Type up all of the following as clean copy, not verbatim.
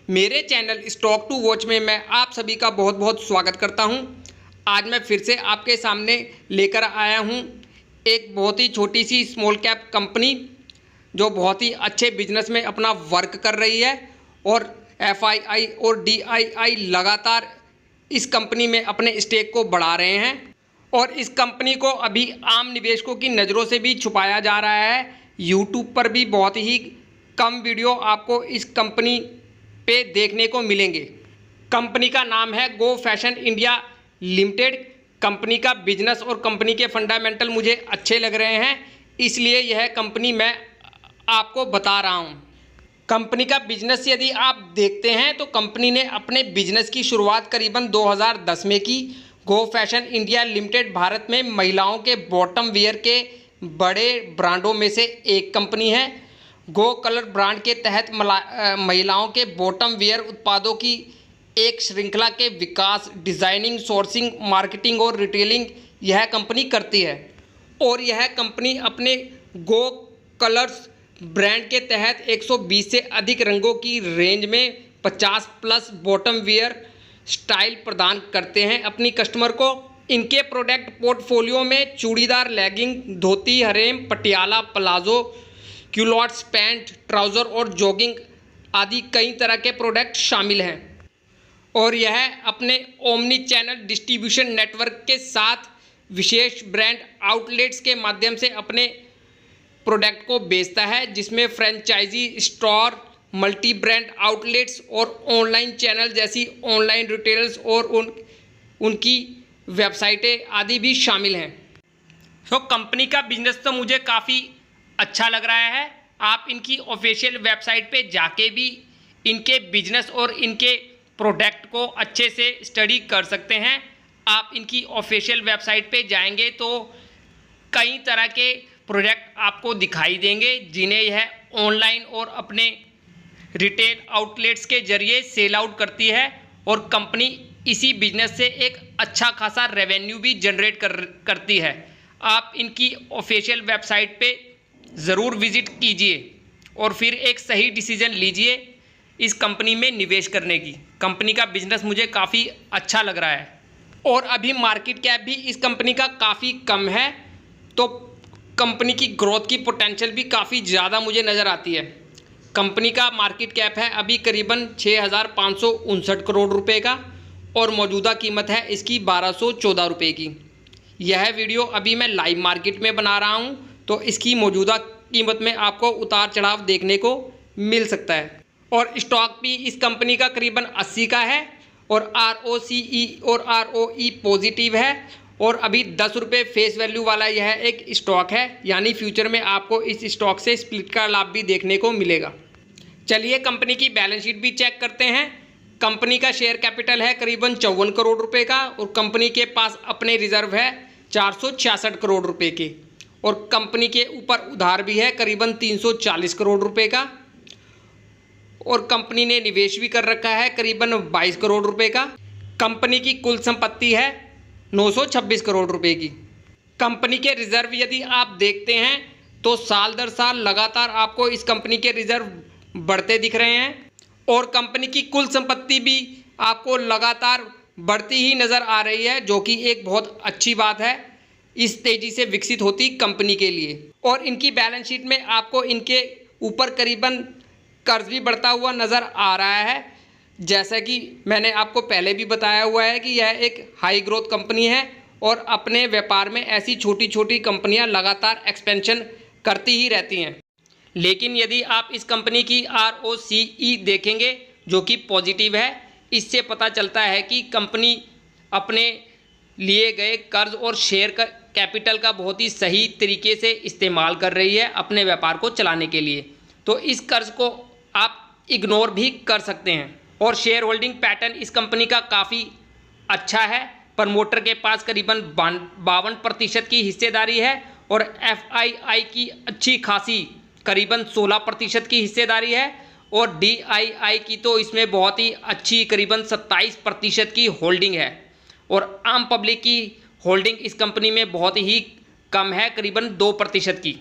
मेरे channel stock to watch में मैं आप सभी का बहुत बहुत स्वागत करता हूं। आज मैं फिर से आपके सामने लेकर आया हूं एक बहुत ही छोटी सी स्मॉल कैप कंपनी जो बहुत ही अच्छे बिजनेस में अपना वर्क कर रही है और एफआईआई और डीआईआई लगातार इस कंपनी में अपने स्टेक को बढ़ा रहे हैं और इस कंपनी को अभी आम निवेशकों की नज़रों से भी छुपाया जा रहा है। यूट्यूब पर भी बहुत ही कम वीडियो आपको इस कंपनी पे देखने को मिलेंगे। कंपनी का नाम है गो फैशन इंडिया लिमिटेड। कंपनी का बिजनेस और कंपनी के फंडामेंटल मुझे अच्छे लग रहे हैं, इसलिए यह कंपनी मैं आपको बता रहा हूं। कंपनी का बिजनेस यदि आप देखते हैं तो कंपनी ने अपने बिजनेस की शुरुआत करीबन 2010 में की। गो फैशन इंडिया लिमिटेड भारत में महिलाओं के बॉटम वियर के बड़े ब्रांडों में से एक कंपनी है। गो कलर ब्रांड के तहत महिलाओं के बॉटम वियर उत्पादों की एक श्रृंखला के विकास, डिज़ाइनिंग, सोर्सिंग, मार्केटिंग और रिटेलिंग यह कंपनी करती है। और यह कंपनी अपने गो कलर्स ब्रांड के तहत 120 से अधिक रंगों की रेंज में 50 प्लस बॉटम वियर स्टाइल प्रदान करते हैं अपनी कस्टमर को। इनके प्रोडक्ट पोर्टफोलियो में churidar, legging, dhoti, harem, Patiala, palazzo, culottes, pant, trouser और जॉगिंग आदि कई तरह के प्रोडक्ट शामिल हैं। और यह अपने ओमनी चैनल डिस्ट्रीब्यूशन नेटवर्क के साथ विशेष ब्रांड आउटलेट्स के माध्यम से अपने प्रोडक्ट को बेचता है, जिसमें franchise store, multi brand outlets और ऑनलाइन चैनल जैसी ऑनलाइन रिटेलर्स और उनकी वेबसाइटें आदि भी शामिल हैं। तो कंपनी का बिजनेस तो मुझे काफ़ी अच्छा लग रहा है। आप इनकी ऑफिशियल वेबसाइट पे जाके भी इनके बिजनेस और इनके प्रोडक्ट को अच्छे से स्टडी कर सकते हैं। आप इनकी ऑफिशियल वेबसाइट पे जाएंगे तो कई तरह के प्रोडक्ट आपको दिखाई देंगे, जिन्हें यह ऑनलाइन और अपने रिटेल आउटलेट्स के जरिए सेल आउट करती है और कंपनी इसी बिजनेस से एक अच्छा खासा रेवेन्यू भी जनरेट करती है। आप इनकी ऑफिशियल वेबसाइट पे ज़रूर विज़िट कीजिए और फिर एक सही डिसीजन लीजिए इस कंपनी में निवेश करने की। कंपनी का बिजनेस मुझे काफ़ी अच्छा लग रहा है और अभी मार्केट कैप भी इस कंपनी का काफ़ी कम है, तो कंपनी की ग्रोथ की पोटेंशियल भी काफ़ी ज़्यादा मुझे नज़र आती है। कंपनी का मार्केट कैप है अभी करीबन 6,559 करोड़ रुपए का और मौजूदा कीमत है इसकी 1,214 रुपये की। यह वीडियो अभी मैं लाइव मार्केट में बना रहा हूं, तो इसकी मौजूदा कीमत में आपको उतार चढ़ाव देखने को मिल सकता है। और स्टॉक भी इस कंपनी का करीबन 80 का है और ROCE और ROE पॉजिटिव है और अभी 10 रुपये फेस वैल्यू वाला यह एक स्टॉक है, यानी फ्यूचर में आपको इस स्टॉक से स्प्लिट का लाभ भी देखने को मिलेगा। चलिए कंपनी की बैलेंस शीट भी चेक करते हैं। कंपनी का शेयर कैपिटल है करीबन 54 करोड़ रुपए का और कंपनी के पास अपने रिजर्व है 466 करोड़ रुपए के और कंपनी के ऊपर उधार भी है करीबन 340 करोड़ रुपए का और कंपनी ने निवेश भी कर रखा है करीबन 22 करोड़ रुपए का। कंपनी की कुल संपत्ति है 926 करोड़ रुपए की। कंपनी के रिजर्व यदि आप देखते हैं तो साल दर साल लगातार आपको इस कंपनी के रिजर्व बढ़ते दिख रहे हैं और कंपनी की कुल संपत्ति भी आपको लगातार बढ़ती ही नज़र आ रही है, जो कि एक बहुत अच्छी बात है इस तेज़ी से विकसित होती कंपनी के लिए। और इनकी बैलेंस शीट में आपको इनके ऊपर करीबन कर्ज भी बढ़ता हुआ नज़र आ रहा है, जैसा कि मैंने आपको पहले भी बताया हुआ है कि यह एक हाई ग्रोथ कंपनी है और अपने व्यापार में ऐसी छोटी छोटी कंपनियां लगातार एक्सपेंशन करती ही रहती हैं। लेकिन यदि आप इस कंपनी की ROCE देखेंगे जो कि पॉजिटिव है, इससे पता चलता है कि कंपनी अपने लिए गए कर्ज और शेयर का कैपिटल का बहुत ही सही तरीके से इस्तेमाल कर रही है अपने व्यापार को चलाने के लिए। तो इस कर्ज को आप इग्नोर भी कर सकते हैं। और शेयर होल्डिंग पैटर्न इस कंपनी का काफ़ी अच्छा है। प्रमोटर के पास करीबन 52% की हिस्सेदारी है और FII की अच्छी खासी करीबन 16% की हिस्सेदारी है और DII की तो इसमें बहुत ही अच्छी करीबन 27% की होल्डिंग है और आम पब्लिक की होल्डिंग इस कंपनी में बहुत ही कम है, करीबन 2% की।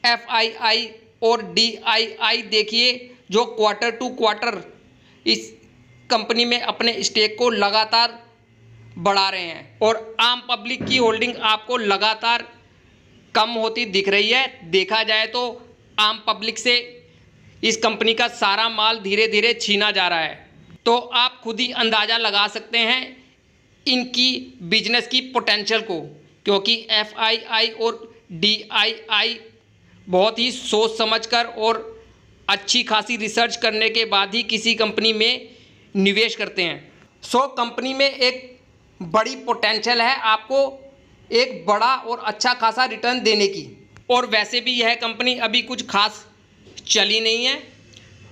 FII और DII देखिए जो क्वार्टर टू क्वार्टर इस कंपनी में अपने स्टेक को लगातार बढ़ा रहे हैं और आम पब्लिक की होल्डिंग आपको लगातार कम होती दिख रही है। देखा जाए तो आम पब्लिक से इस कंपनी का सारा माल धीरे धीरे छीना जा रहा है। तो आप खुद ही अंदाज़ा लगा सकते हैं इनकी बिजनेस की पोटेंशियल को, क्योंकि FII और DII बहुत ही सोच समझकर और अच्छी खासी रिसर्च करने के बाद ही किसी कंपनी में निवेश करते हैं। कंपनी में एक बड़ी पोटेंशियल है आपको एक बड़ा और अच्छा खासा रिटर्न देने की। और वैसे भी यह कंपनी अभी कुछ खास चली नहीं है।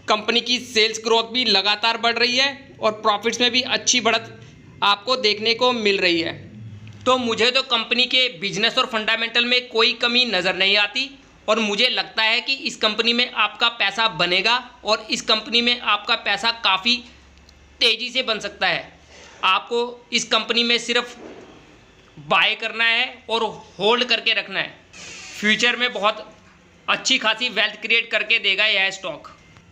कंपनी की सेल्स ग्रोथ भी लगातार बढ़ रही है और प्रॉफिट्स में भी अच्छी बढ़त आपको देखने को मिल रही है। तो मुझे तो कंपनी के बिजनेस और फंडामेंटल में कोई कमी नज़र नहीं आती और मुझे लगता है कि इस कंपनी में आपका पैसा बनेगा और इस कंपनी में आपका पैसा काफ़ी तेज़ी से बन सकता है। आपको इस कंपनी में सिर्फ बाय करना है और होल्ड करके रखना है। फ्यूचर में बहुत अच्छी खासी वेल्थ क्रिएट करके देगा यह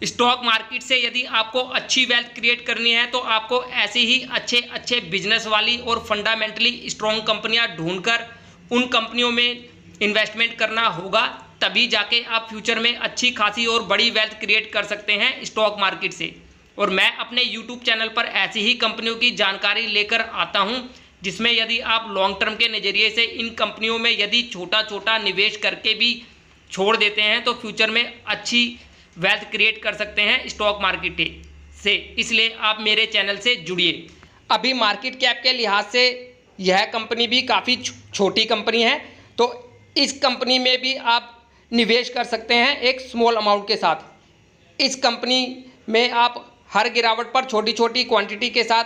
स्टॉक मार्केट से। यदि आपको अच्छी वेल्थ क्रिएट करनी है तो आपको ऐसी ही अच्छे बिजनेस वाली और फंडामेंटली स्ट्रॉन्ग कंपनियां ढूंढकर उन कंपनियों में इन्वेस्टमेंट करना होगा, तभी जाके आप फ्यूचर में अच्छी खासी और बड़ी वेल्थ क्रिएट कर सकते हैं स्टॉक मार्केट से। और मैं अपने YouTube चैनल पर ऐसी ही कंपनियों की जानकारी लेकर आता हूं, जिसमें यदि आप लॉन्ग टर्म के नज़रिए से इन कंपनियों में यदि छोटा निवेश करके भी छोड़ देते हैं तो फ्यूचर में अच्छी वेल्थ क्रिएट कर सकते हैं स्टॉक मार्केट से। इसलिए आप मेरे चैनल से जुड़िए। अभी मार्केट कैप के लिहाज से यह कंपनी भी काफ़ी छोटी कंपनी है, तो इस कंपनी में भी आप निवेश कर सकते हैं एक स्मॉल अमाउंट के साथ। इस कंपनी में आप हर गिरावट पर छोटी क्वांटिटी के साथ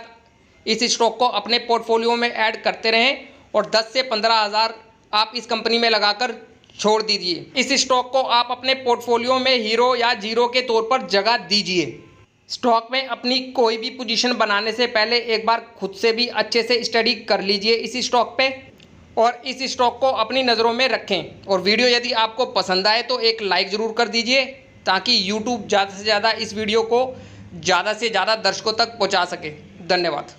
इस स्टॉक को अपने पोर्टफोलियो में ऐड करते रहें और 10 से 15 हज़ार आप इस कंपनी में लगाकर छोड़ दीजिए। इस स्टॉक को आप अपने पोर्टफोलियो में हीरो या जीरो के तौर पर जगह दीजिए। स्टॉक में अपनी कोई भी पोजीशन बनाने से पहले एक बार खुद से भी अच्छे से स्टडी कर लीजिए इस स्टॉक पे और इस स्टॉक को अपनी नज़रों में रखें। और वीडियो यदि आपको पसंद आए तो एक लाइक ज़रूर कर दीजिए ताकि यूट्यूब ज़्यादा से ज़्यादा इस वीडियो को ज़्यादा से ज़्यादा दर्शकों तक पहुँचा सके। धन्यवाद।